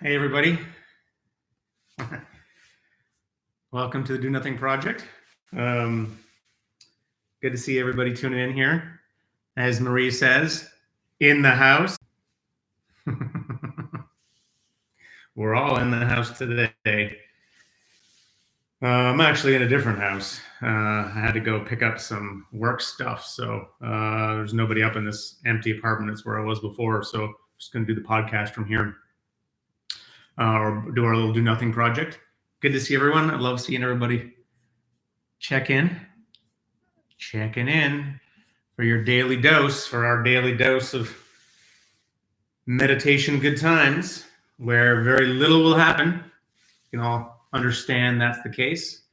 Hey, everybody. Welcome to the Do Nothing Project. Good to see everybody tuning in here. As Marie says, in the house. We're all in the house today. I'm actually in a different house. I had to go pick up some work stuff, so there's nobody up in this empty apartment. It's where I was before, so I'm just going to do the podcast from here, or do our little Do Nothing Project. Good to see everyone. I love seeing everybody checking in for your daily dose, for our daily dose of meditation good times, where very little will happen. You can all understand that's the case.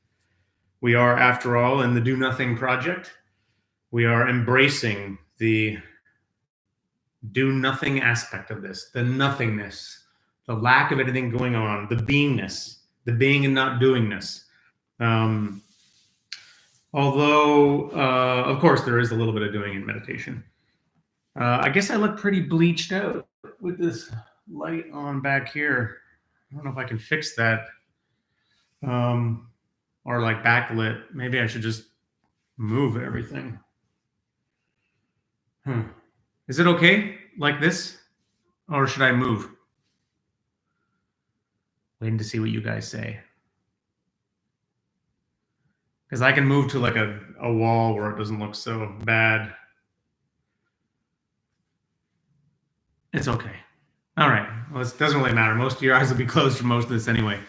We are, after all, in the Do Nothing Project. We are embracing the do nothing aspect of this, the nothingness, the lack of anything going on, the beingness, the being and not doingness. Although, of course, there is a little bit of doing in meditation. I guess I look pretty bleached out with this light on back here. I don't know if I can fix that. Or like backlit. Maybe I should just move everything. Is it okay like this? Or should I move? Waiting to see what you guys say. Because I can move to like a wall where it doesn't look so bad. It's okay. All right. Well, it doesn't really matter. Most of your eyes will be closed for most of this anyway.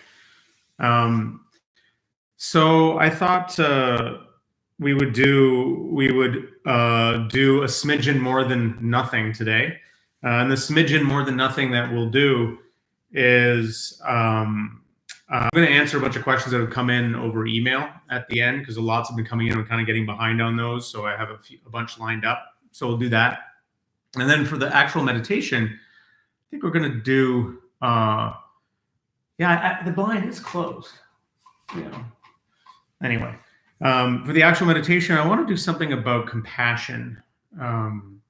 So I thought we would do a smidgen more than nothing today. And the smidgen more than nothing that we'll do is I'm going to answer a bunch of questions that have come in over email at the end, because lots have been coming in. I'm kind of getting behind on those, so I have a bunch lined up. So we'll do that. And then for the actual meditation, I think we're going to do, the blind is closed. Anyway, for the actual meditation, I want to do something about compassion. And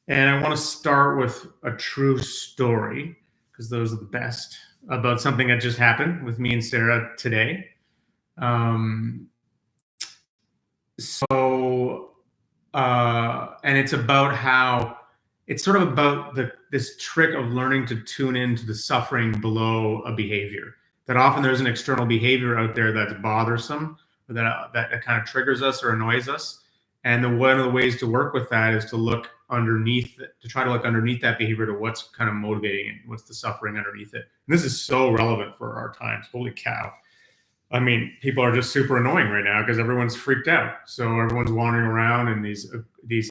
I want to start with a true story, because those are the best, about something that just happened with me and Sarah today. And it's about how it's sort of about this trick of learning to tune into the suffering below a behavior. That often there's an external behavior out there that's bothersome, or that kind of triggers us or annoys us. And one of the ways to work with that is to look underneath, to try to look underneath that behavior to what's kind of motivating it, what's the suffering underneath it. And this is so relevant for our times. Holy cow. I mean, people are just super annoying right now because everyone's freaked out. So everyone's wandering around in these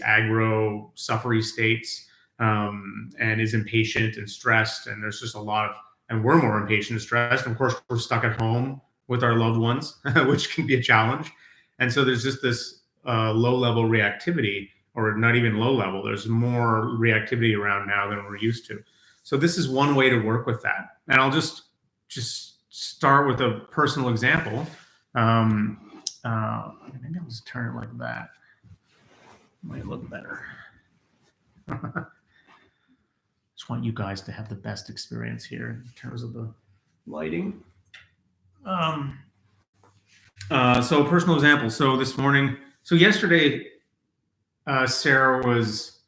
aggro, suffery states, and is impatient and stressed. And there's just a lot of, and we're more impatient and stressed. And of course, we're stuck at home with our loved ones, which can be a challenge. And so there's just this low-level reactivity, or not even low-level. There's more reactivity around now than we're used to. So this is one way to work with that. And I'll just start with a personal example. Maybe I'll just turn it like that. Might look better. Just want you guys to have the best experience here in terms of the lighting. So personal example. So yesterday, Sarah was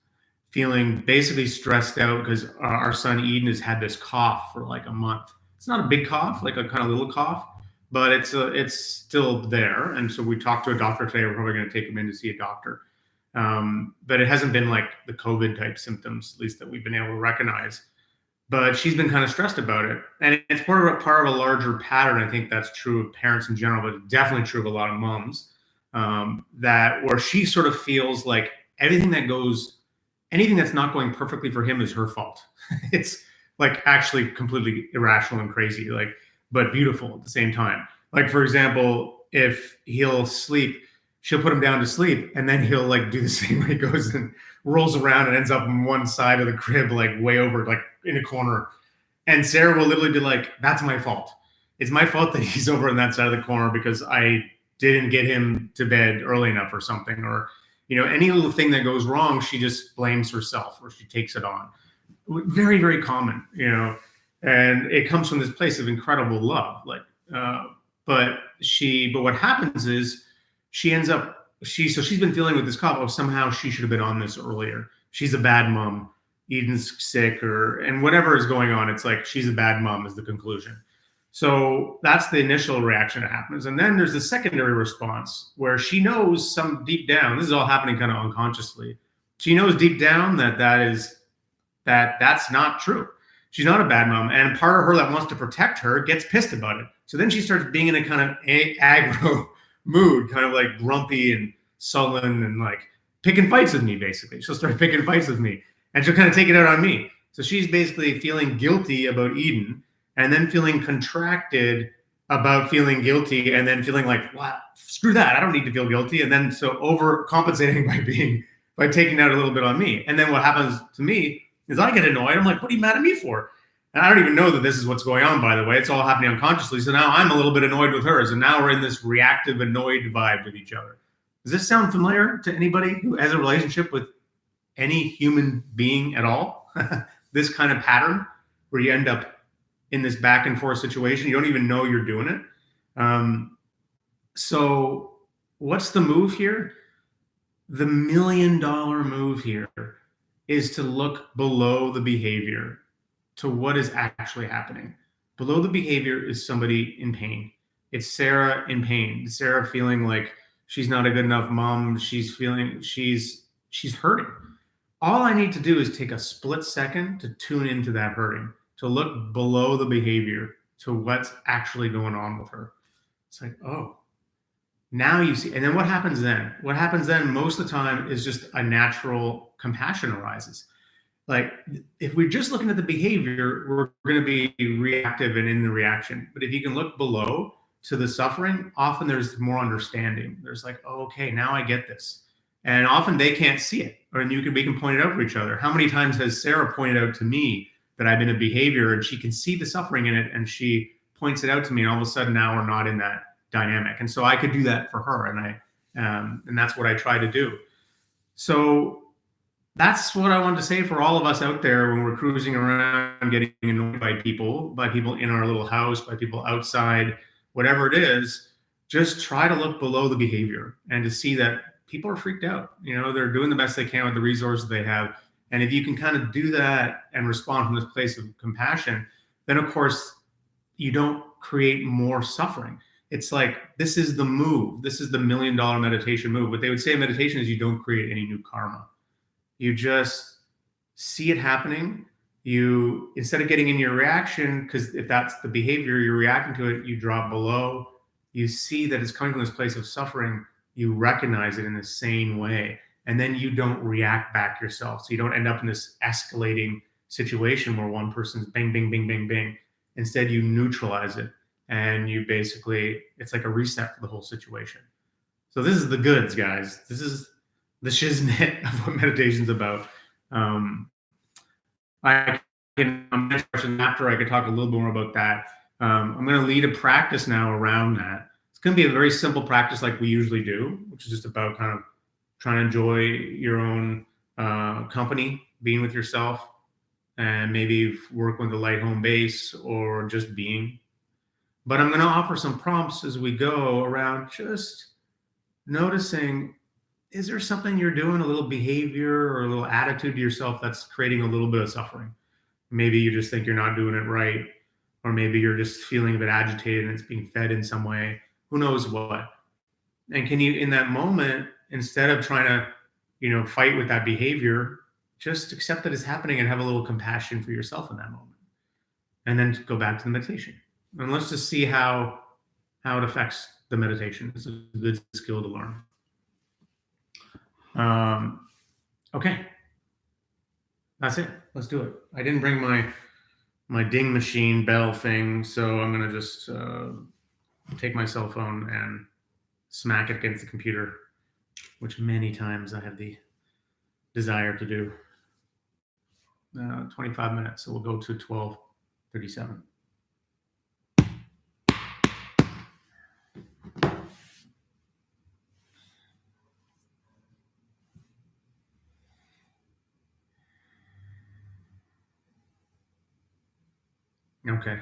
feeling basically stressed out because our son Eden has had this cough for like a month. It's not a big cough, like a kind of little cough, but it's still there. And so we talked to a doctor today. We're probably going to take him in to see a doctor. But it hasn't been like the COVID type symptoms, at least that we've been able to recognize. But she's been kind of stressed about it. And it's part of a larger pattern. I think that's true of parents in general, but definitely true of a lot of moms, where she sort of feels like anything that's not going perfectly for him is her fault. It's like actually completely irrational and crazy, but beautiful at the same time. Like, for example, if he'll sleep, she'll put him down to sleep, and then he'll like do the same way. He goes and rolls around and ends up on one side of the crib, like way over, like in a corner. And Sarah will literally be like, "That's my fault. It's my fault that he's over on that side of the corner because I didn't get him to bed early enough or something." Or, any little thing that goes wrong, she just blames herself or she takes it on. Very, very common, and it comes from this place of incredible love. Like, but what happens is she ends up she's been feeling with this cop. Oh, somehow she should have been on this earlier. She's a bad mom. Eden's sick, and whatever is going on. It's like she's a bad mom is the conclusion. So that's the initial reaction that happens, and then there's the secondary response where she knows some deep down. This is all happening kind of unconsciously. She knows deep down that's not true. She's not a bad mom, and part of her that wants to protect her gets pissed about it. So then she starts being in a kind of aggro mood, kind of like grumpy and sullen, and like picking fights with me. Basically, she'll start picking fights with me, and she'll kind of take it out on me. So she's basically feeling guilty about Eden, and then feeling contracted about feeling guilty, and then feeling like, "What? Screw that! I don't need to feel guilty." And then so overcompensating by taking out a little bit on me. And then what happens to me is I get annoyed. I'm like, what are you mad at me for? And I don't even know that this is what's going on, by the way. It's all happening unconsciously. So now I'm a little bit annoyed with her. So now we're in this reactive, annoyed vibe with each other. Does this sound familiar to anybody who has a relationship with any human being at all? This kind of pattern where you end up in this back and forth situation. You don't even know you're doing it. So what's the move here? The $1 million move here is to look below the behavior to what is actually happening. Below the behavior is somebody in pain. It's Sarah in pain. Sarah feeling like she's not a good enough mom. She's feeling she's hurting. All I need to do is take a split second to tune into that hurting, to look below the behavior to what's actually going on with her. It's like, oh, now you see. And then what happens then? What happens then most of the time is just a natural compassion arises. Like if we're just looking at the behavior, we're going to be reactive and in the reaction. But if you can look below to the suffering, often there's more understanding. There's like, oh, okay, now I get this. And often they can't see it, or we can point it out for each other. How many times has Sarah pointed out to me that I've been a behavior, and she can see the suffering in it, and she points it out to me, and all of a sudden now we're not in that dynamic. And so I could do that for her, and that's what I try to do. So that's what I wanted to say for all of us out there when we're cruising around, getting annoyed by people in our little house, by people outside, whatever it is. Just try to look below the behavior and to see that people are freaked out. They're doing the best they can with the resources they have. And if you can kind of do that and respond from this place of compassion, then of course you don't create more suffering. It's like, this is the move. This is the $1 million meditation move. What they would say in meditation is you don't create any new karma. You just see it happening. You, instead of getting in your reaction, because if that's the behavior, you're reacting to it, you drop below. You see that it's coming from this place of suffering. You recognize it in a sane way. And then you don't react back yourself. So you don't end up in this escalating situation where one person's bang, bang, bang, bang, bang. Instead, you neutralize it. And you basically, it's like a reset for the whole situation. So this is the goods, guys. This is the shiznit of what meditation's about. I can, next question after, I could talk a little bit more about that. I'm going to lead a practice now around that. It's going to be a very simple practice like we usually do, which is just about kind of trying to enjoy your own company, being with yourself, and maybe work with the light home base or just being. But I'm going to offer some prompts as we go around just noticing, is there something you're doing, a little behavior or a little attitude to yourself that's creating a little bit of suffering? Maybe you just think you're not doing it right, or maybe you're just feeling a bit agitated and it's being fed in some way. Who knows what? And can you, in that moment, instead of trying to, fight with that behavior, just accept that it's happening and have a little compassion for yourself in that moment. And then go back to the meditation. And let's just see how it affects the meditation. It's a good skill to learn. Okay. That's it. Let's do it. I didn't bring my ding machine bell thing, so I'm going to just take my cell phone and smack it against the computer, which many times I have the desire to do. 25 minutes, so we'll go to 12:37. Okay.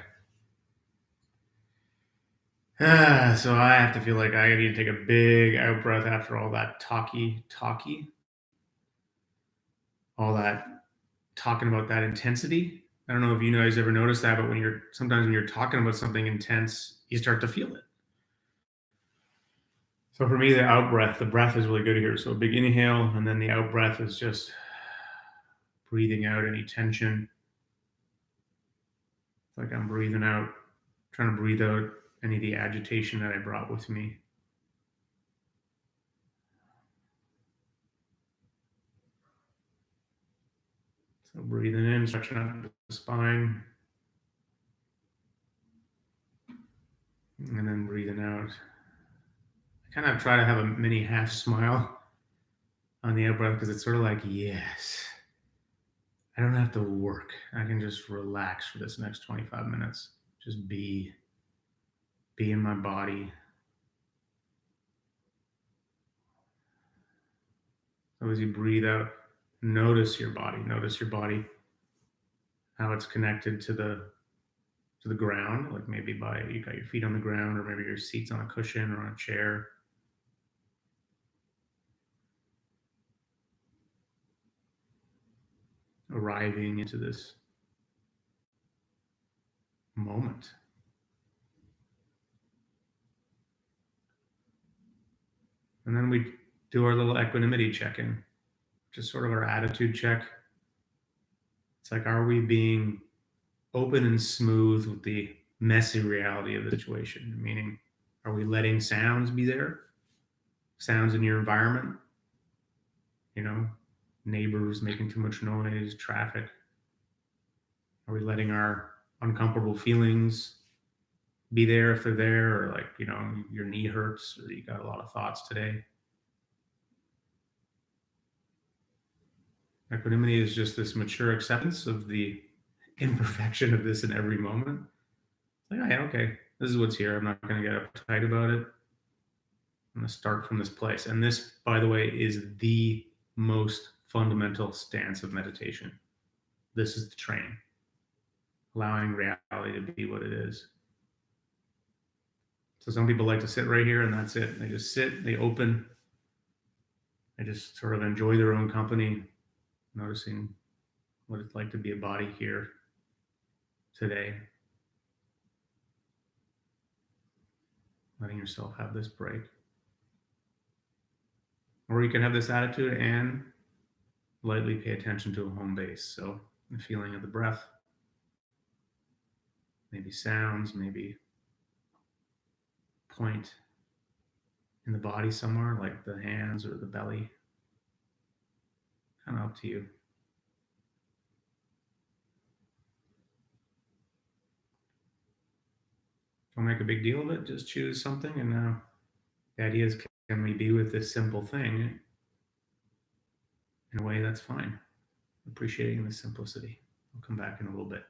So I have to feel like I need to take a big out breath after all that all that talking about that intensity. I don't know if you guys ever noticed that, but sometimes when you're talking about something intense, you start to feel it. So for me, the breath is really good here. So a big inhale, and then the out breath is just breathing out any tension. It's like I'm breathing out, trying to breathe out any of the agitation that I brought with me. So breathing in, stretching out the spine, and then breathing out. I kind of try to have a mini half smile on the out breath because it's sort of like, yes, I don't have to work. I can just relax for this next 25 minutes. Just be in my body. So as you breathe out, notice your body. Notice your body, how it's connected to the ground. Like maybe by you got your feet on the ground, or maybe your seat's on a cushion or on a chair. Arriving into this moment. And then we do our little equanimity check-in, just sort of our attitude check. It's like, are we being open and smooth with the messy reality of the situation? Meaning, are we letting sounds be there? Sounds in your environment, you know, neighbors making too much noise, traffic. Are we letting our uncomfortable feelings be there if they're there, or like, your knee hurts, or you got a lot of thoughts today? Equanimity is just this mature acceptance of the imperfection of this in every moment. Like, oh, yeah, okay, this is what's here. I'm not going to get uptight about it. I'm going to start from this place. And this, by the way, is the most fundamental stance of meditation. This is the training, allowing reality to be what it is. So some people like to sit right here and that's it. They just sit, they open, they just sort of enjoy their own company, noticing what it's like to be a body here today, letting yourself have this break. Or you can have this attitude and lightly pay attention to a home base. So the feeling of the breath, maybe sounds, maybe point in the body somewhere, like the hands or the belly. Kind of up to you. Don't make a big deal of it. Just choose something. And now the idea is, can we be with this simple thing in a way that's fine? Appreciating the simplicity. I'll come back in a little bit.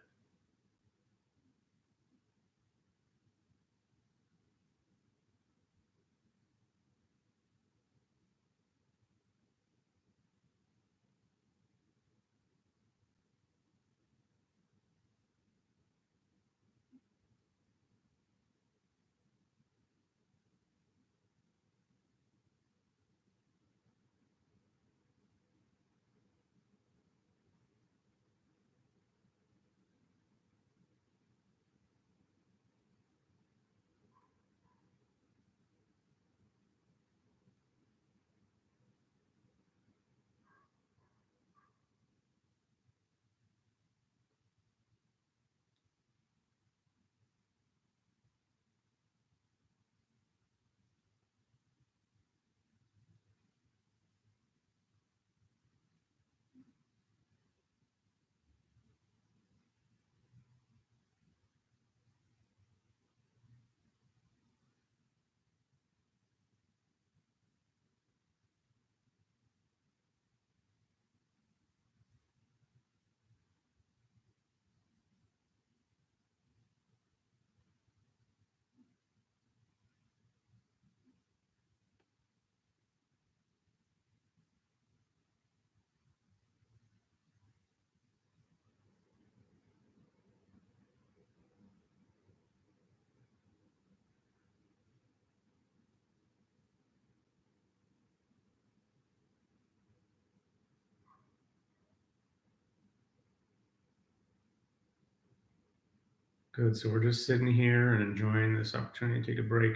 Good. So we're just sitting here and enjoying this opportunity to take a break.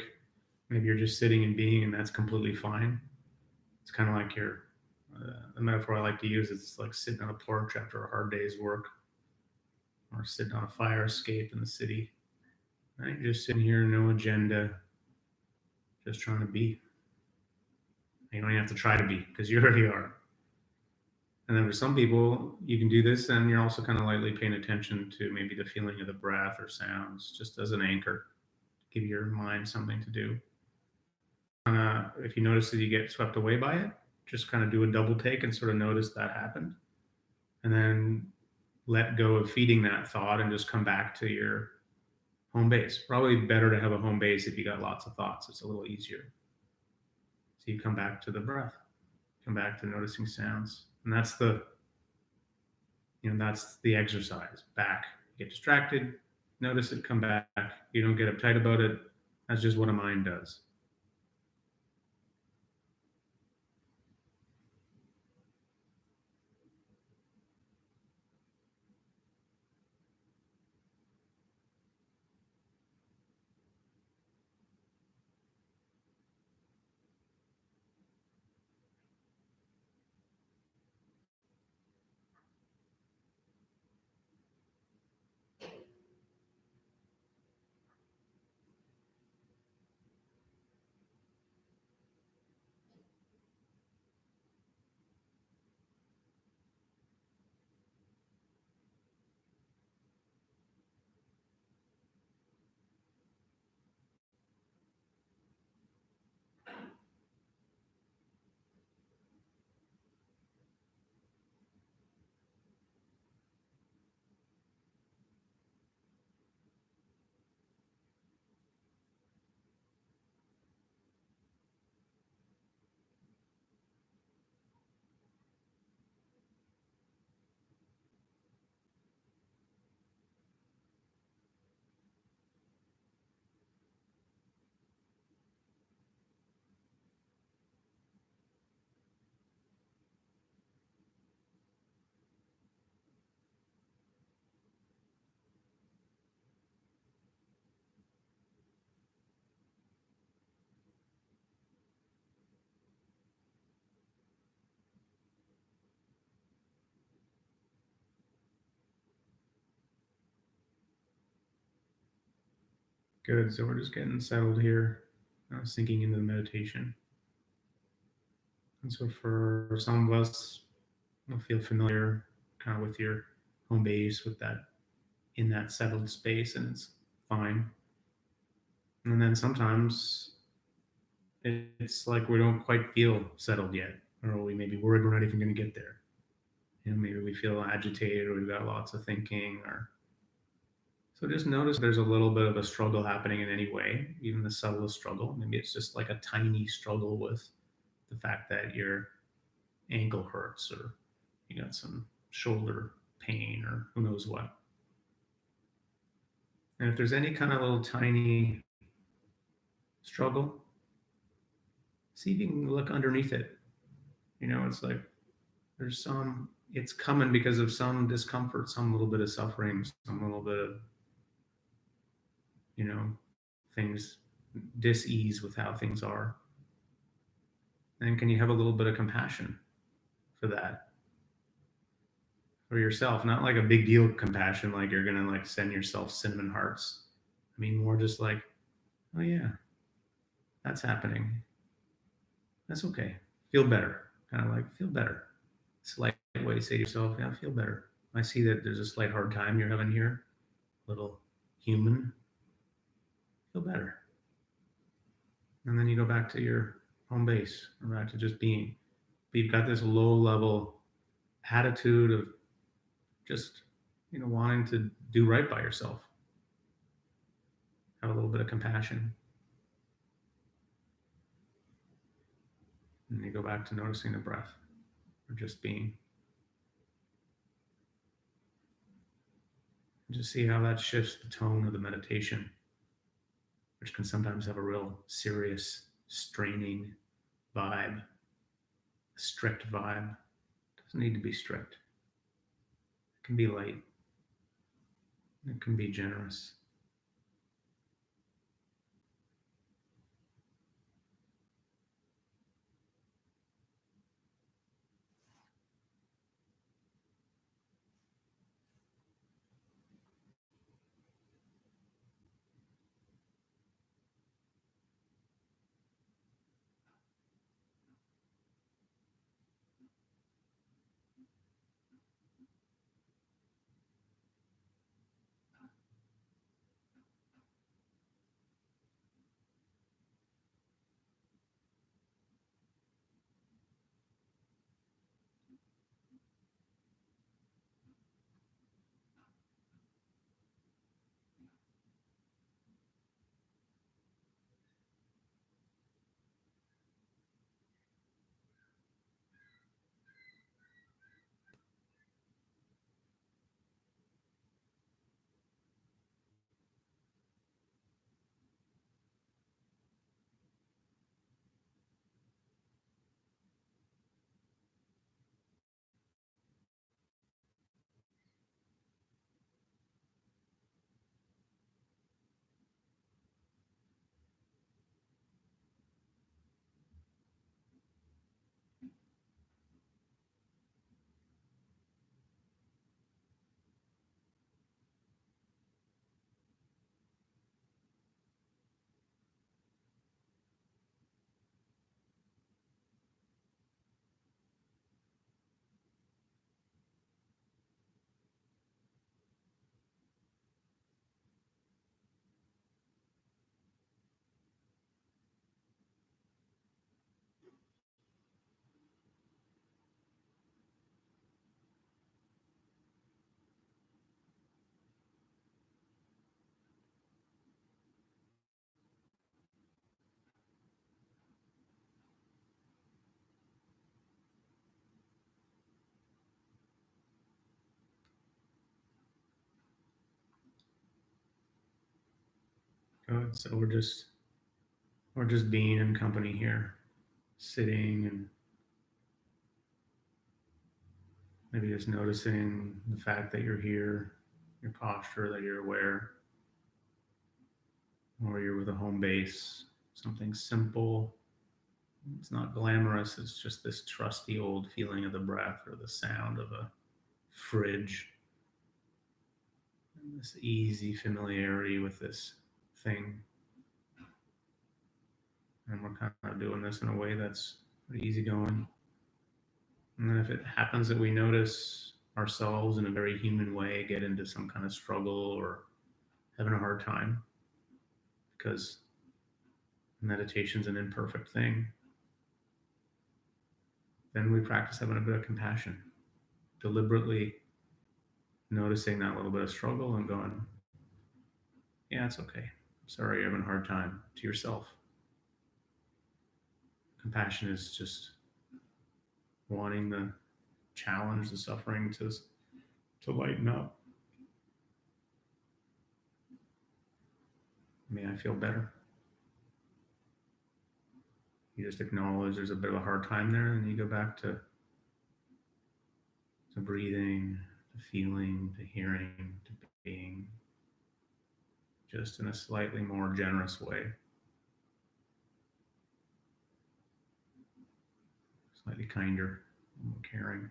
Maybe you're just sitting and being, and that's completely fine. It's kind of like the metaphor I like to use is like sitting on a porch after a hard day's work, or sitting on a fire escape in the city. Right? You're just sitting here, no agenda, just trying to be. You don't even have to try to be because you already are. And then for some people, you can do this and you're also kind of lightly paying attention to maybe the feeling of the breath or sounds just as an anchor, give your mind something to do. If you notice that you get swept away by it, just kind of do a double take and sort of notice that happened. And then let go of feeding that thought and just come back to your home base. Probably better to have a home base if you got lots of thoughts. It's a little easier. So you come back to the breath, come back to noticing sounds. And that's the exercise. Back. Get distracted, notice it, come back. You don't get uptight about it. That's just what a mind does. Good. So we're just getting settled here, sinking into the meditation. And so for some of us, you'll feel familiar kind of with your home base, with that in that settled space, and it's fine. And then sometimes it's like we don't quite feel settled yet, or we maybe worried we're not even going to get there. Maybe we feel agitated, or we've got lots of thinking, or so just notice there's a little bit of a struggle happening in any way, even the subtlest struggle. Maybe it's just like a tiny struggle with the fact that your ankle hurts, or you got some shoulder pain, or who knows what. And if there's any kind of little tiny struggle, see if you can look underneath it. It's like it's coming because of some discomfort, some little bit of suffering, some little bit of, you know, things, dis-ease with how things are. And can you have a little bit of compassion for that, for yourself? Not like a big deal compassion, like you're gonna like send yourself cinnamon hearts. I mean, more just like, oh yeah, that's happening. That's okay. Feel better. Kind of like feel better. Slight way to say to yourself, yeah, feel better. I see that there's a slight hard time you're having here. Little human. Feel better. And then you go back to your home base, or back to just being. But you've got this low level attitude of just, wanting to do right by yourself. Have a little bit of compassion. And you go back to noticing the breath, or just being. And just see how that shifts the tone of the meditation, which can sometimes have a real serious, straining vibe, a strict vibe. It doesn't need to be strict. It can be light. It can be generous. Good. So we're just being in company here, sitting and maybe just noticing the fact that you're here, your posture, that you're aware, or you're with a home base, something simple. It's not glamorous, it's just this trusty old feeling of the breath or the sound of a fridge, and this easy familiarity with this thing. And we're kind of doing this in a way that's pretty easygoing. And then if it happens that we notice ourselves in a very human way get into some kind of struggle or having a hard time, because meditation's an imperfect thing, then we practice having a bit of compassion, deliberately noticing that little bit of struggle and going, yeah, it's okay. Sorry, you're having a hard time, to yourself. Compassion is just wanting the challenge, the suffering to lighten up. May I feel better. You just acknowledge there's a bit of a hard time there, and you go back to breathing, to feeling, to hearing, to being, just in a slightly more generous way, slightly kinder, more caring.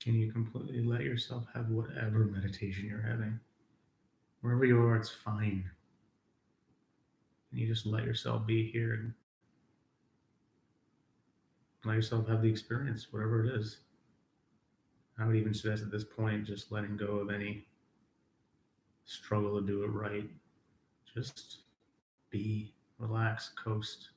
Can you completely let yourself have whatever meditation you're having? Wherever you are, it's fine. And you just let yourself be here and let yourself have the experience, whatever it is. I would even suggest at this point just letting go of any struggle to do it right. Just be, relax, coast.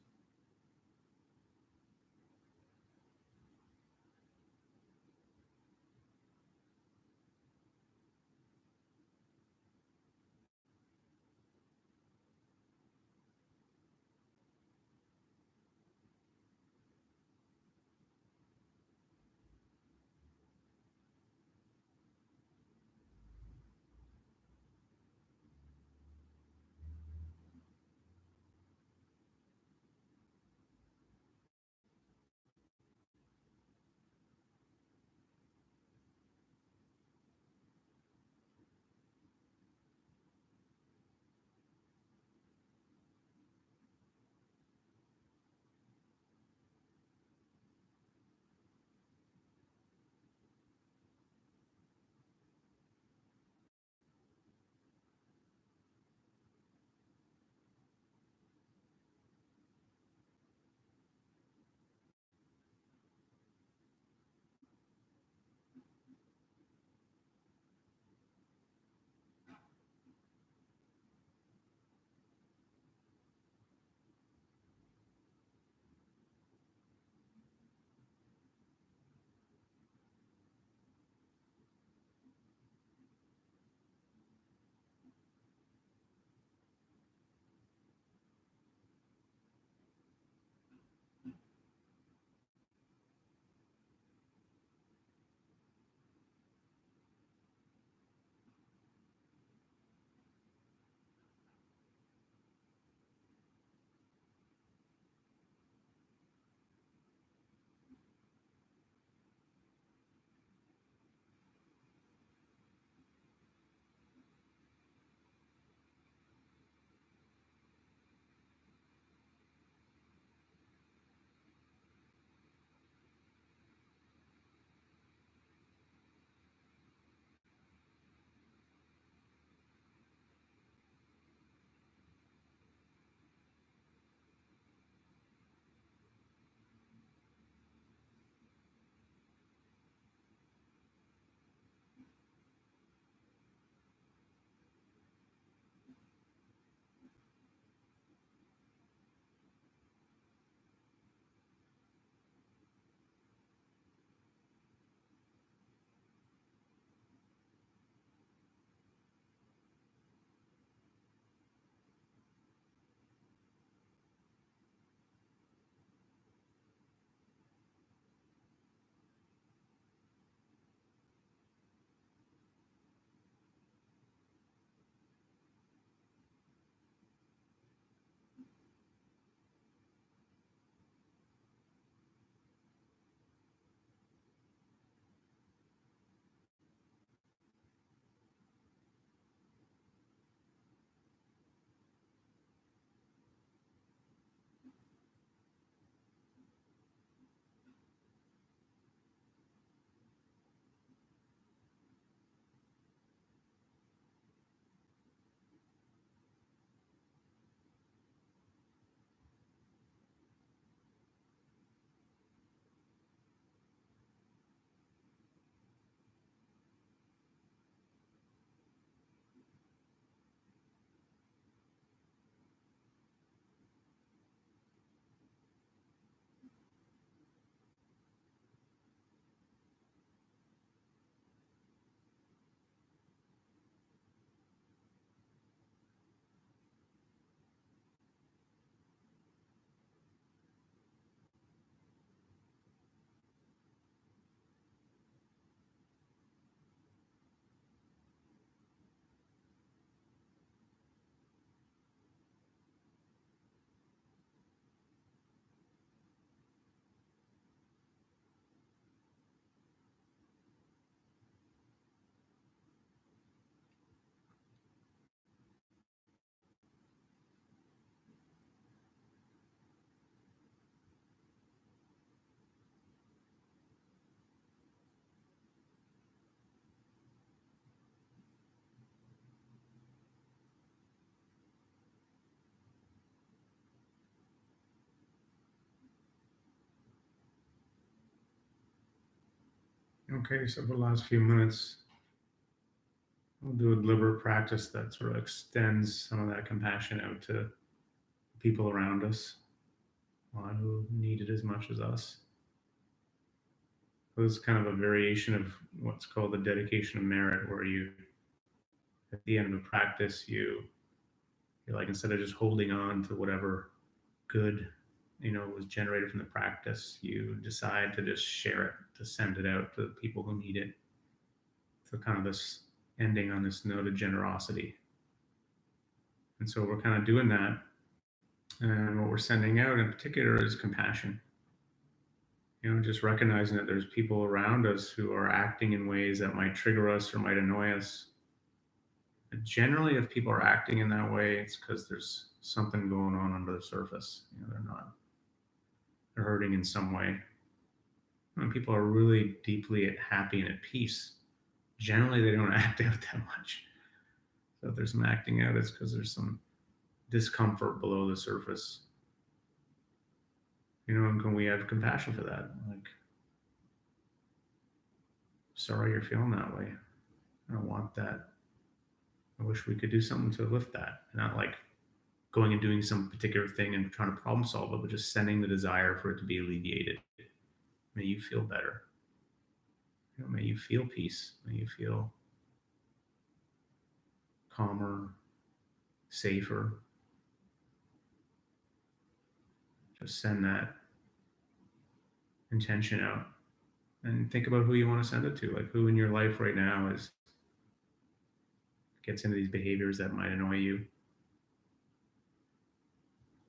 Okay, so for the last few minutes, we'll do a deliberate practice that sort of extends some of that compassion out to people around us who need it as much as us. So this is kind of a variation of what's called the dedication of merit, where you, at the end of a practice, you like, instead of just holding on to whatever good was generated from the practice, you decide to just share it, to send it out to the people who need it. So kind of this ending on this note of generosity. And so we're kind of doing that. And what we're sending out in particular is compassion. Just recognizing that there's people around us who are acting in ways that might trigger us or might annoy us. But generally, if people are acting in that way, it's because there's something going on under the surface. They're hurting in some way. When people are really deeply happy and at peace, generally they don't act out that much. So if there's some acting out, it's because there's some discomfort below the surface. And can we have compassion for that? Like, sorry you're feeling that way. I don't want that. I wish we could do something to lift that. Not like going and doing some particular thing and trying to problem solve it, but just sending the desire for it to be alleviated. May you feel better. May you feel peace. May you feel calmer, safer. Just send that intention out and think about who you want to send it to. Like, who in your life right now gets into these behaviors that might annoy you.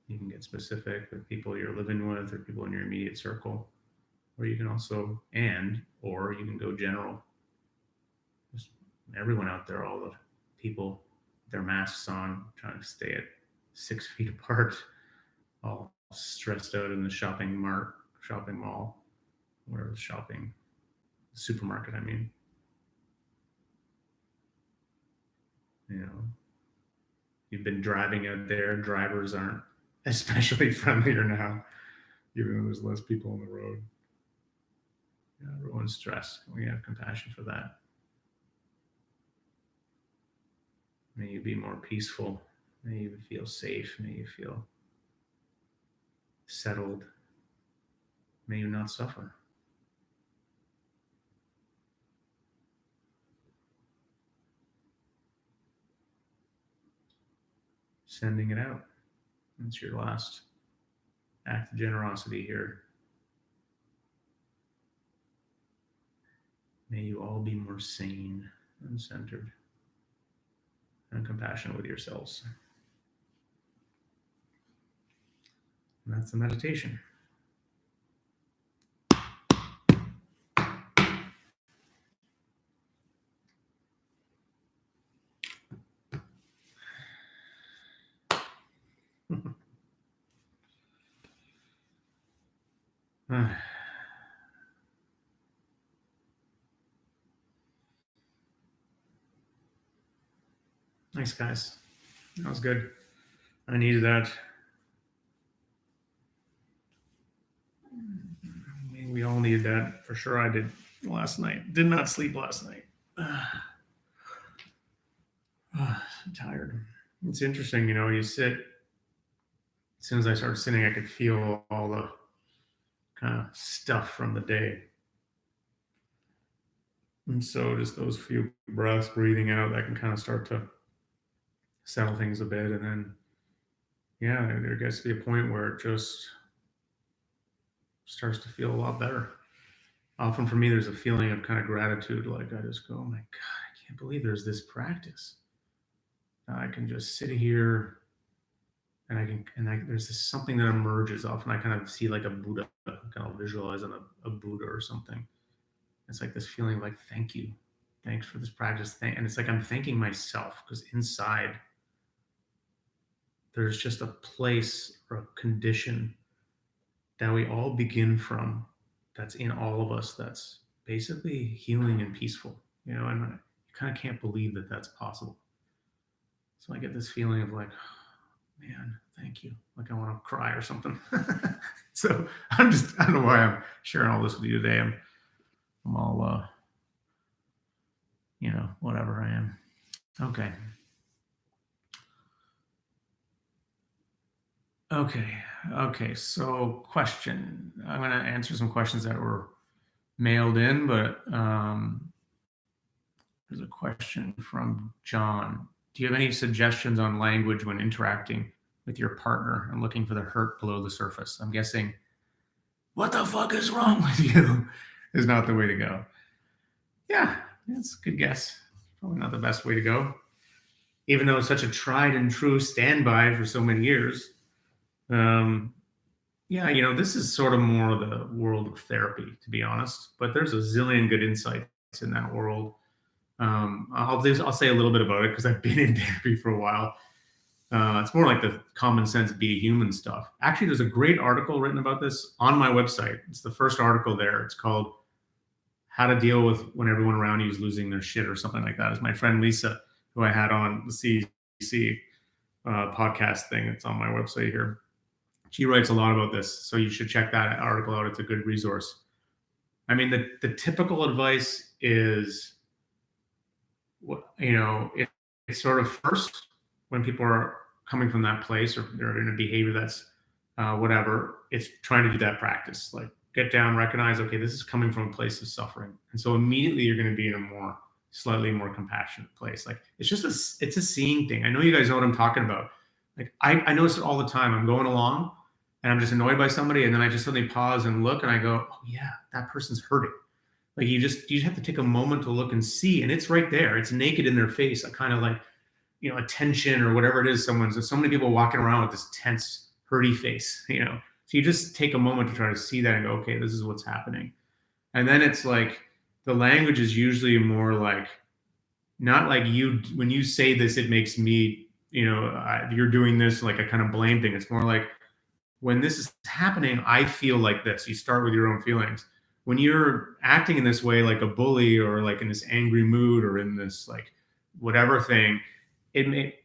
You can get specific with people you're living with or people in your immediate circle. Or you can also, or you can go general. Just everyone out there, all the people, their masks on, trying to stay at 6 feet apart, all stressed out in the shopping mall, where shopping, supermarket, I mean. You've been driving out there, drivers aren't especially friendlier now, even though there's less people on the road. Everyone's stressed. We have compassion for that. May you be more peaceful. May you feel safe. May you feel settled. May you not suffer. Sending it out. That's your last act of generosity here. May you all be more sane and centered and compassionate with yourselves. And that's the meditation. Thanks, guys. That was good. I needed that. We all needed that. For sure I did last night. Did not sleep last night. I'm tired. It's interesting, you sit. As soon as I started sitting, I could feel all the kind of stuff from the day. And so just those few breaths, breathing out, that can kind of start to settle things a bit. And then, there gets to be a point where it just starts to feel a lot better. Often for me, there's a feeling of kind of gratitude. Like I just go, oh my God, I can't believe there's this practice. I can just sit here and there's this something that emerges. Often I kind of see like a Buddha, kind of visualizing a Buddha or something. It's like this feeling like, thank you. Thanks for this practice. And it's like I'm thanking myself, because inside there's just a place or a condition that we all begin from, that's in all of us, that's basically healing and peaceful, and you kind of can't believe that that's possible. So I get this feeling of like, oh, man, thank you. Like I want to cry or something. So I don't know why I'm sharing all this with you today. I'm all whatever I am. Okay. Okay. So question. I'm going to answer some questions that were mailed in, but there's a question from John. Do you have any suggestions on language when interacting with your partner and looking for the hurt below the surface? I'm guessing, what the fuck is wrong with you is not the way to go. Yeah, that's a good guess. Probably not the best way to go. Even though it's such a tried and true standby for so many years. Yeah, this is sort of more of the world of therapy, to be honest. But there's a zillion good insights in that world. I'll say a little bit about it because I've been in therapy for a while. It's more like the common sense be a human stuff. Actually, there's a great article written about this on my website. It's the first article there. It's called How to Deal with When Everyone Around You is Losing Their Shit or something like that. It's my friend Lisa, who I had on the CC podcast thing. It's on my website here. She writes a lot about this, so you should check that article out. It's a good resource. I mean, the typical advice is, it's sort of first when people are coming from that place or they're in a behavior that's whatever, it's trying to do that practice. Like get down, recognize, okay, this is coming from a place of suffering. And so immediately you're going to be in a slightly more compassionate place. Like it's a seeing thing. I know you guys know what I'm talking about. Like I notice it all the time. I'm going along and I'm just annoyed by somebody. And then I just suddenly pause and look and I go, oh yeah, that person's hurting. Like you just have to take a moment to look and see, and it's right there. It's naked in their face, a kind of like, a tension or whatever it is. So many people walking around with this tense, hurty face, So you just take a moment to try to see that and go, okay, this is what's happening. And then it's like the language is usually more like, not like when you say this, it makes me, you're doing this like a kind of blame thing. It's more like when this is happening, I feel like this. You start with your own feelings. When you're acting in this way, like a bully or like in this angry mood or in this like whatever thing, it may,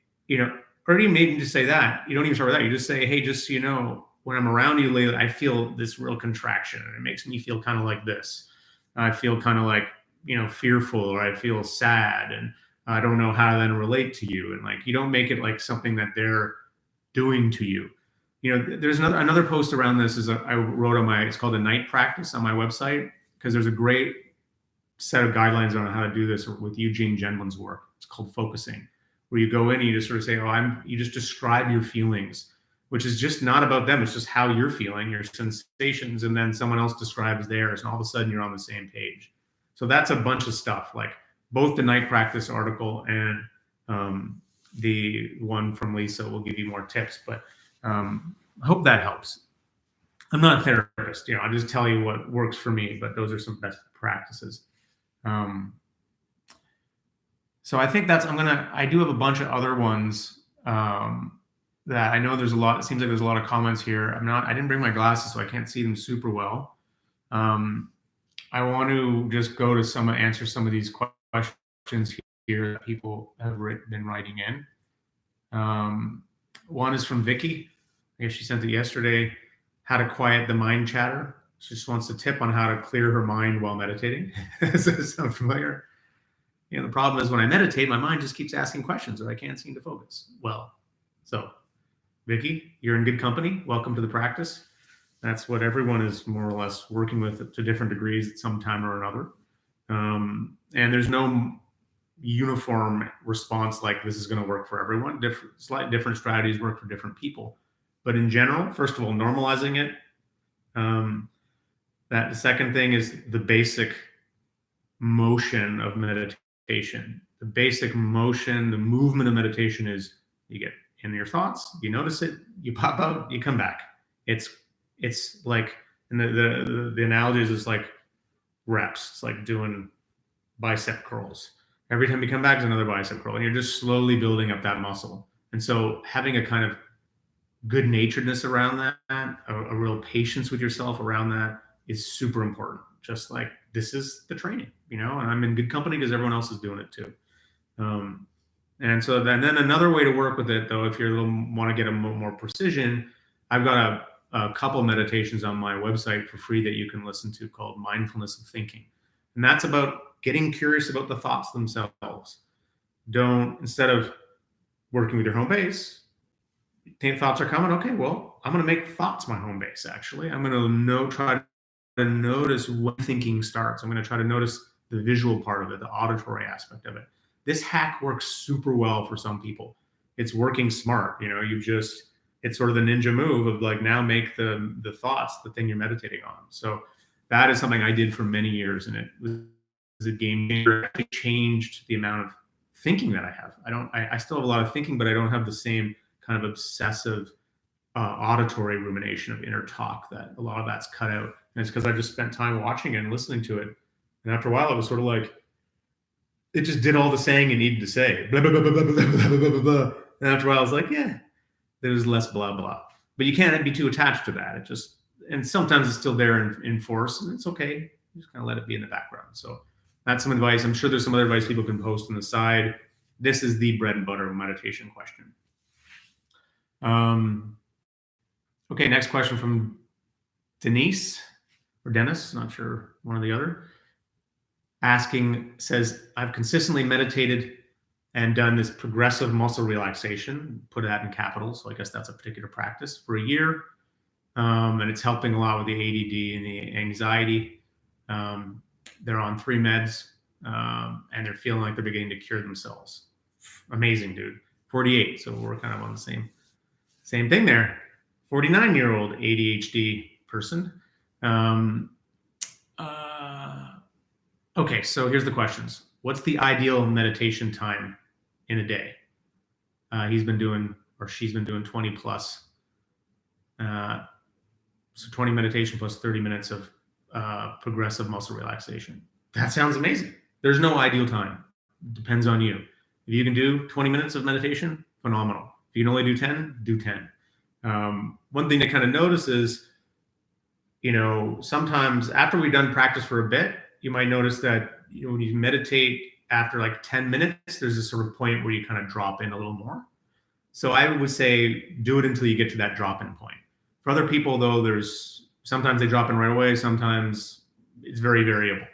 or you maybe just say that. You don't even start with that. You just say, hey, just so you know, when I'm around you lately, I feel this real contraction and it makes me feel kind of like this. I feel kind of like, fearful, or I feel sad and I don't know how to then relate to you. And like, you don't make it like something that they're doing to you. There's another post around this I wrote it's called a night practice on my website, because there's a great set of guidelines on how to do this with Eugene Genlin's work. It's called focusing, where you go in and you just sort of say, you just describe your feelings, which is just not about them. It's just how you're feeling, your sensations, and then someone else describes theirs, and all of a sudden you're on the same page. So that's a bunch of stuff, like both the night practice article and the one from Lisa will give you more tips, but I hope that helps. I'm not a therapist, I'll just tell you what works for me, but those are some best practices. So I think I do have a bunch of other ones that I know there's a lot. It seems like there's a lot of comments here. I didn't bring my glasses, so I can't see them super well. I want to just go to answer some of these questions here that people have been writing in. One is from Vicky. I guess she sent it yesterday. How to quiet the mind chatter. She just wants a tip on how to clear her mind while meditating. Does that sound familiar? The problem is when I meditate, my mind just keeps asking questions and I can't seem to focus. Well, so Vicky, you're in good company. Welcome to the practice. That's what everyone is more or less working with to different degrees at some time or another. And there's no uniform response like this is going to work for everyone. Slight different strategies work for different people. But in general, first of all, normalizing it. That the second thing is the basic motion of meditation. The basic motion, the movement of meditation is you get in your thoughts, you notice it, you pop out, you come back. It's like, and the analogy is it's like reps. It's like doing bicep curls. Every time you come back, there's another bicep curl, and you're just slowly building up that muscle. And so having a kind of good naturedness around that, a real patience with yourself around that is super important. Just like this is the training, and I'm in good company because everyone else is doing it too. And so then another way to work with it, though, if you want to get a more precision, I've got a couple meditations on my website for free that you can listen to called Mindfulness of Thinking. And that's about getting curious about the thoughts themselves. Instead of working with your home base, thoughts are coming. Okay, well, I'm going to make thoughts my home base, actually. I'm going to try to notice when thinking starts. I'm going to try to notice the visual part of it, the auditory aspect of it. This hack works super well for some people. It's working smart. It's sort of the ninja move of like, now make the thoughts the thing you're meditating on. So that is something I did for many years, and it was a game changer. It actually changed the amount of thinking that I have. I still have a lot of thinking, but I don't have the same kind of obsessive auditory rumination of inner talk. That a lot of that's cut out. And it's because I just spent time watching it and listening to it. And after a while, it was sort of like, it just did all the saying it needed to say. Blah, blah, blah, blah, blah, blah, blah, blah, blah, blah. And after a while, I was like, yeah, there's less blah, blah. But you can't be too attached to that. And sometimes it's still there in force, and it's okay. You just kind of let it be in the background. So that's some advice. I'm sure there's some other advice people can post on the side. This is the bread and butter meditation question. Okay, next question from Denise or Dennis, not sure, one or the other. Says, I've consistently meditated and done this progressive muscle relaxation, put that in capitals, so I guess that's a particular practice, for a year. And it's helping a lot with the ADD and the anxiety. They're on 3 meds, and they're feeling like they're beginning to cure themselves. Amazing, dude. 48, so we're kind of on the same thing there. 49-year-old ADHD person. Okay, so here's the questions. What's the ideal meditation time in a day? He's been doing, or she's been doing 20 plus. So 20 meditation plus 30 minutes of progressive muscle relaxation. That sounds amazing. There's no ideal time. It depends on you. If you can do 20 minutes of meditation, phenomenal. If you can only do 10, do 10. One thing to kind of notice is, sometimes after we've done practice for a bit, you might notice that when you meditate after like 10 minutes, there's a sort of point where you kind of drop in a little more. So I would say do it until you get to that drop-in point. For other people, though, sometimes they drop in right away. Sometimes it's very variable.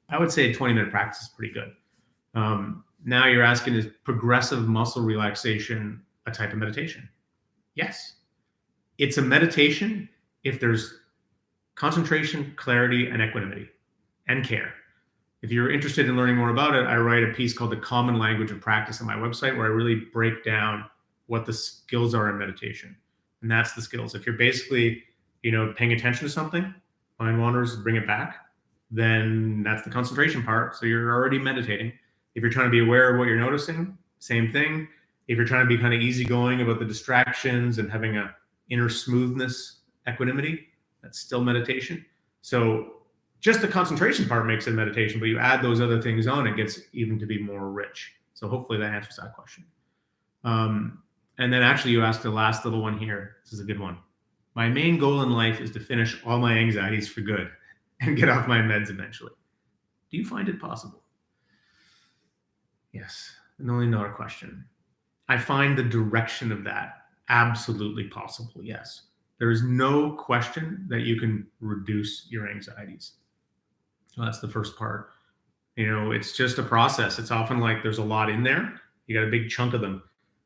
I would say a 20-minute practice is pretty good. Now you're asking, is progressive muscle relaxation a type of meditation? Yes. It's a meditation if there's concentration, clarity, and equanimity, and care. If you're interested in learning more about it, I write a piece called The Common Language of Practice on my website, where I really break down what the skills are in meditation. And that's the skills. If you're basically, paying attention to something, mind wanders, bring it back, then that's the concentration part. So you're already meditating. If you're trying to be aware of what you're noticing, same thing. If you're trying to be kind of easygoing about the distractions and having a inner smoothness, equanimity, that's still meditation. So just the concentration part makes it meditation, but you add those other things on, it gets even to be more rich. So hopefully that answers that question. And then actually you asked the last little one here. This is a good one. My main goal in life is to finish all my anxieties for good and get off my meds eventually. Do you find it possible? Yes. And only another question. I find the direction of that absolutely possible. Yes. There is no question that you can reduce your anxieties. So that's the first part. It's just a process. It's often like there's a lot in there. You got a big chunk of them,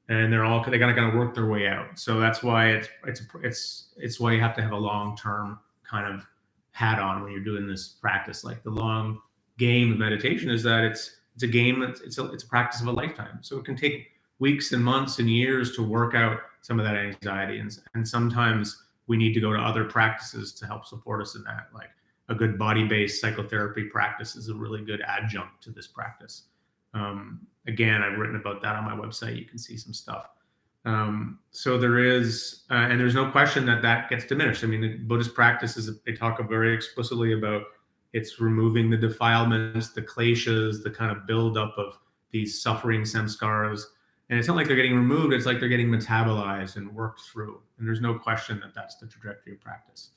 and they gotta kind of work their way out. So that's why it's why you have to have a long-term kind of hat on when you're doing this practice. Like the long game of meditation is that it's a game. It's a practice of a lifetime. So it can take weeks and months and years to work out some of that anxiety, and sometimes we need to go to other practices to help support us in that. Like a good body-based psychotherapy practice is a really good adjunct to this practice. Again, I've written about that on my website. You can see some stuff. So there is, and there's no question that gets diminished. I mean, the Buddhist practices, they talk very explicitly about it's removing the defilements, the kleshas, the kind of buildup of these suffering samskaras. And it's not like they're getting removed. It's like they're getting metabolized and worked through. And there's no question that that's the trajectory of practice.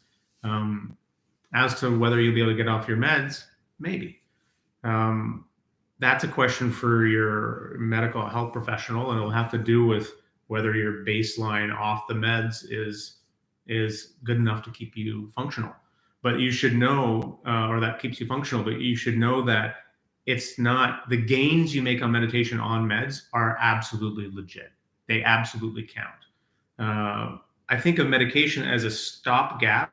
As to whether you'll be able to get off your meds, maybe. That's a question for your medical health professional, and it'll have to do with whether your baseline off the meds is good enough to keep you functional. but you should know, or that keeps you functional, but you should know that it's not, the gains you make on meditation on meds are absolutely legit. They absolutely count. I think of medication as a stopgap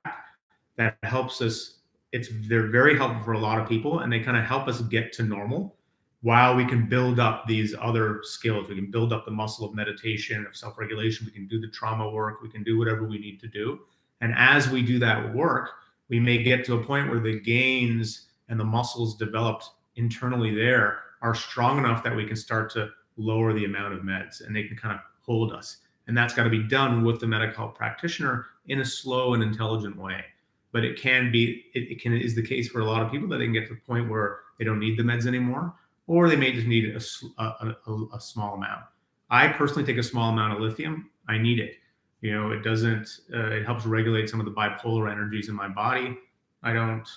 that helps us. They're very helpful for a lot of people, and they kind of help us get to normal while we can build up these other skills. We can build up the muscle of meditation, of self-regulation. We can do the trauma work. We can do whatever we need to do. And as we do that work, we may get to a point where the gains and the muscles developed internally there are strong enough that we can start to lower the amount of meds, and they can kind of hold us. And that's got to be done with the medical health practitioner in a slow and intelligent way. But it is the case for a lot of people that they can get to the point where they don't need the meds anymore, or they may just need a small amount. I personally take a small amount of lithium. I need it. It helps regulate some of the bipolar energies in my body. I don't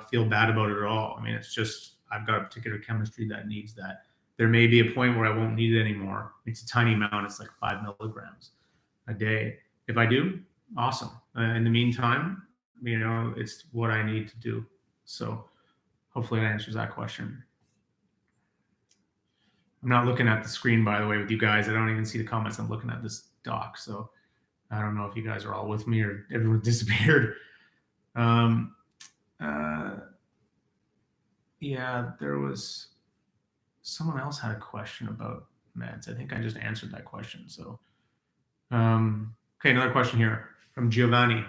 feel bad about it at all. I mean, it's just, I've got a particular chemistry that needs that. There may be a point where I won't need it anymore. It's a tiny amount. It's like 5 milligrams a day. If I do, awesome. In the meantime, it's what I need to do. So hopefully that answers that question. I'm not looking at the screen, by the way, with you guys. I don't even see the comments. I'm looking at this doc. So I don't know if you guys are all with me or everyone disappeared. Yeah, there was someone else had a question about meds. I think I just answered that question. So, okay, another question here from Giovanni.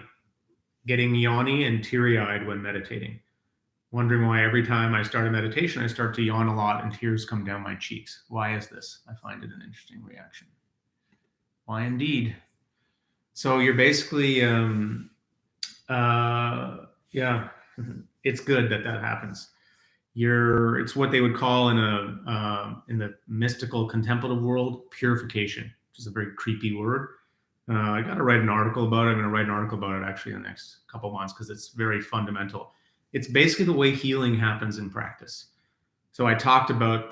Getting yawny and teary-eyed when meditating. Wondering why every time I start a meditation, I start to yawn a lot and tears come down my cheeks. Why is this? I find it an interesting reaction. Why indeed? So you're basically, yeah, it's good that happens. It's what they would call in the mystical contemplative world, purification, which is a very creepy word. I got to write an article about it. I'm going to write an article about it actually in the next couple of months because it's very fundamental. It's basically the way healing happens in practice. So I talked about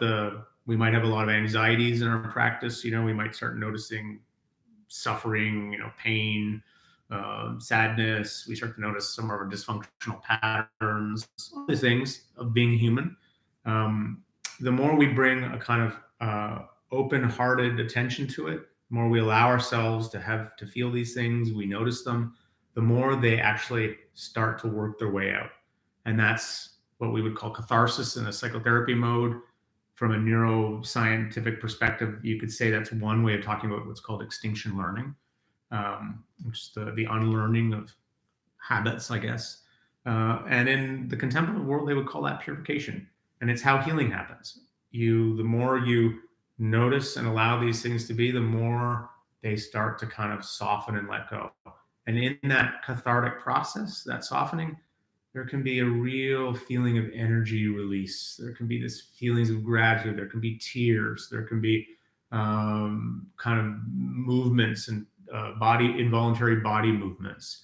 we might have a lot of anxieties in our practice. We might start noticing suffering, pain, sadness. We start to notice some of our dysfunctional patterns, all these things of being human. The more we bring a kind of open-hearted attention to it, the more we allow ourselves to feel these things, we notice them, the more they actually start to work their way out. And that's what we would call catharsis in a psychotherapy mode. From a neuroscientific perspective, you could say that's one way of talking about what's called extinction learning, which is the unlearning of habits, I guess. And in the contemplative world, they would call that purification. And it's how healing happens. The more you notice and allow these things to be, the more they start to kind of soften and let go. And in that cathartic process, that softening, there can be a real feeling of energy release. There can be this feelings of gratitude. There can be tears. There can be kind of movements and involuntary body movements.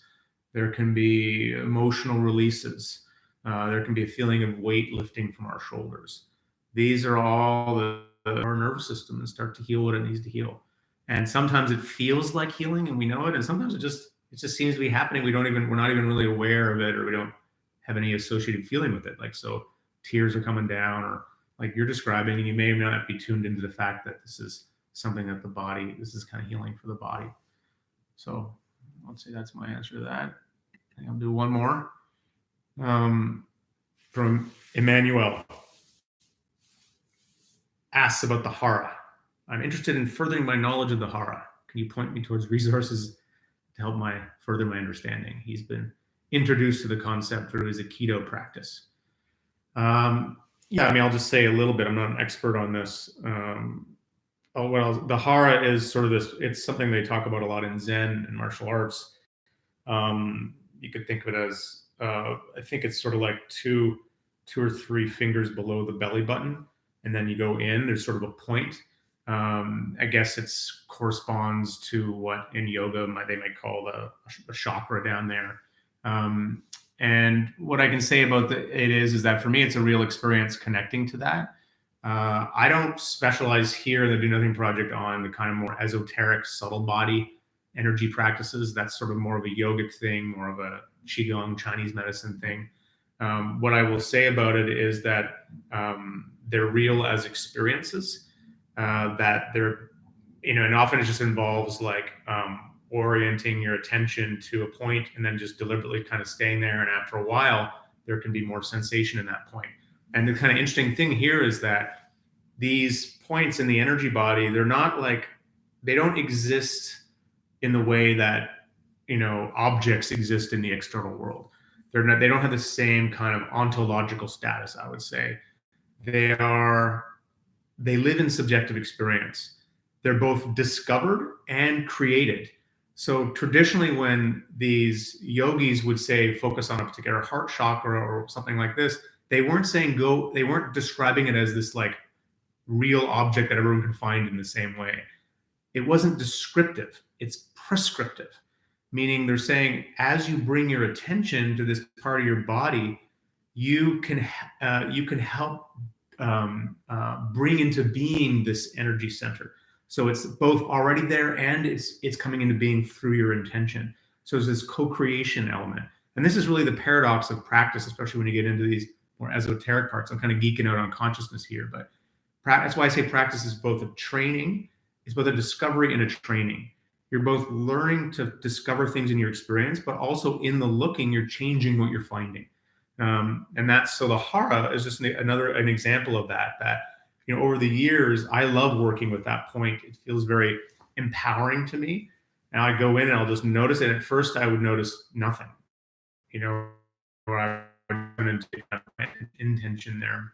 There can be emotional releases. There can be a feeling of weight lifting from our shoulders. These are all our nervous system and start to heal what it needs to heal. And sometimes it feels like healing and we know it. And sometimes it just seems to be happening. We're not even really aware of it, or we don't have any associated feeling with it. Like, so tears are coming down, or like you're describing, and you may not be tuned into the fact that this is something that this is kind of healing for the body. So let's see, that's my answer to that. I think I'll do one more. From Emmanuel. Asks about the hara. I'm interested in furthering my knowledge of the hara. Can you point me towards resources to help further my understanding? He's been introduced to the concept through his Aikido practice. I'll just say a little bit. I'm not an expert on this. The hara is sort of this. It's something they talk about a lot in Zen and martial arts. You could think of it as I think it's sort of like two or three fingers below the belly button, and then you go in. There's sort of a point. I guess it corresponds to what in yoga they might call a chakra down there. And what I can say about it is that for me, it's a real experience connecting to that. I don't specialize here in the Do Nothing Project on the kind of more esoteric, subtle body energy practices. That's sort of more of a yogic thing, more of a qigong Chinese medicine thing. What I will say about it is that they're real as experiences, that they're, and often it just involves like orienting your attention to a point and then just deliberately kind of staying there. And after a while, there can be more sensation in that point. And the kind of interesting thing here is that these points in the energy body, they're not like, they don't exist in the way that, objects exist in the external world. They don't have the same kind of ontological status, I would say. They live in subjective experience. They're both discovered and created. So traditionally, when these yogis would say focus on a particular heart chakra or something like this, they weren't saying they weren't describing it as this like real object that everyone can find in the same way. It wasn't descriptive, it's prescriptive, meaning they're saying as you bring your attention to this part of your body, you can help bring into being this energy center. So it's both already there and it's coming into being through your intention. So there's this co-creation element. And this is really the paradox of practice, especially when you get into these more esoteric parts. I'm kind of geeking out on consciousness here, but that's why I say practice is both a training, it's both a discovery and a training. You're both learning to discover things in your experience, but also in the looking, you're changing what you're finding. And that's, so the hara is just an example of that, over the years, I love working with that point. It feels very empowering to me. And I go in and I'll just notice it. At first, I would notice nothing, or I would take my intention there,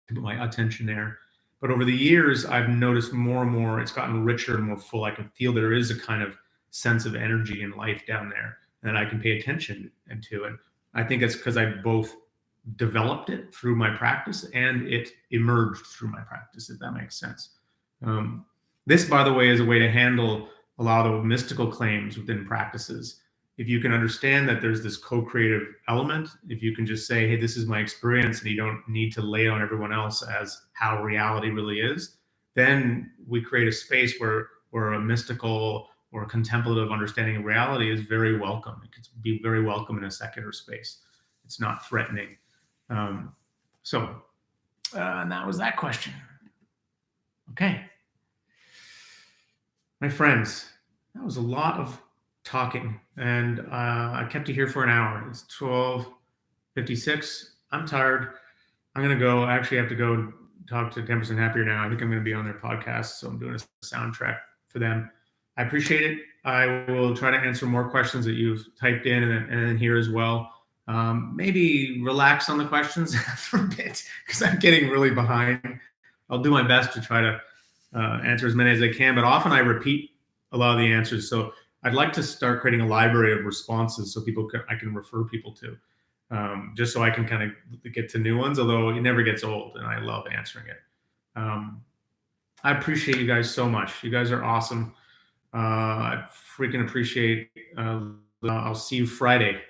put my attention there. But over the years, I've noticed more and more, it's gotten richer and more full. I can feel there is a kind of sense of energy and life down there that I can pay attention to. And I think it's because I both developed it through my practice and it emerged through my practice, if that makes sense. This, by the way, is a way to handle a lot of mystical claims within practices. If you can understand that there's this co-creative element, if you can just say, hey, this is my experience, and you don't need to lay on everyone else as how reality really is, then we create a space where a mystical or contemplative understanding of reality is very welcome. It could be very welcome in a secular space. It's not threatening. And that was that question. Okay. My friends, that was a lot of talking, and I kept you here for an hour. It's 12:56. I'm tired. I'm going to go. I actually have to go talk to 10% Happier now. I think I'm going to be on their podcast, so I'm doing a soundtrack for them. I appreciate it. I will try to answer more questions that you've typed in and then here as well. Maybe relax on the questions for a bit because I'm getting really behind. I'll do my best to try to answer as many as I can, but often I repeat a lot of the answers. So I'd like to start creating a library of responses so I can refer people to, just so I can kind of get to new ones, although it never gets old and I love answering it. I appreciate you guys so much. You guys are awesome. I freaking appreciate, I'll see you Friday,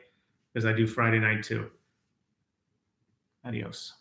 because I do Friday night too. Adios.